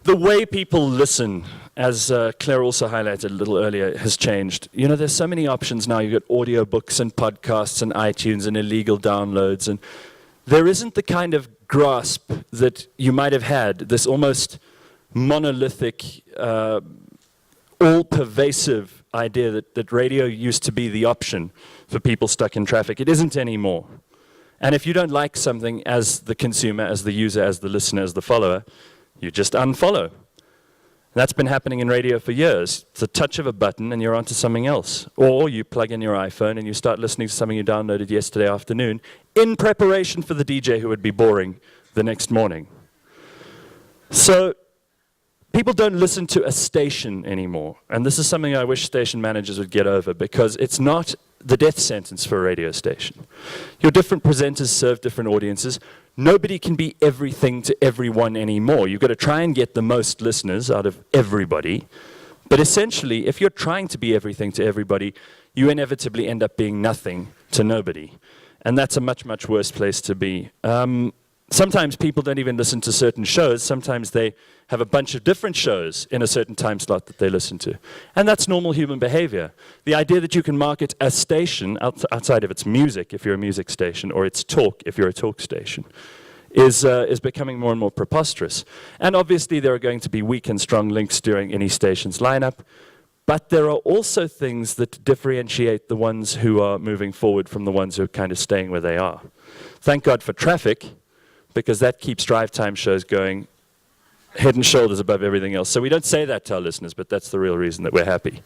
The way people listen, as Claire also highlighted a little earlier, has changed. You know, there's so many options now. You've got audiobooks and podcasts and iTunes and illegal downloads. And there isn't the kind of grasp that you might have had, this almost monolithic, all-pervasive idea that radio used to be the option for people stuck in traffic. It isn't anymore. And if you don't like something as the consumer, as the user, as the listener, as the follower, you just unfollow. That's been happening in radio for years. It's a touch of a button and you're onto something else. Or you plug in your iPhone and you start listening to something you downloaded yesterday afternoon in preparation for the DJ who would be boring the next morning. So people don't listen to a station anymore. And this is something I wish station managers would get over, because it's not the death sentence for a radio station. Your different presenters serve different audiences. Nobody can be everything to everyone anymore. You've got to try and get the most listeners out of everybody. But essentially, if you're trying to be everything to everybody, you inevitably end up being nothing to nobody. And that's a much, much worse place to be. Sometimes people don't even listen to certain shows. Sometimes they have a bunch of different shows in a certain time slot that they listen to. And that's normal human behavior. The idea that you can market a station outside of its music, if you're a music station, or its talk, if you're a talk station, is becoming more and more preposterous. And obviously there are going to be weak and strong links during any station's lineup. But there are also things that differentiate the ones who are moving forward from the ones who are kind of staying where they are. Thank God for traffic, because that keeps drive time shows going head and shoulders above everything else. So we don't say that to our listeners, but that's the real reason that we're happy.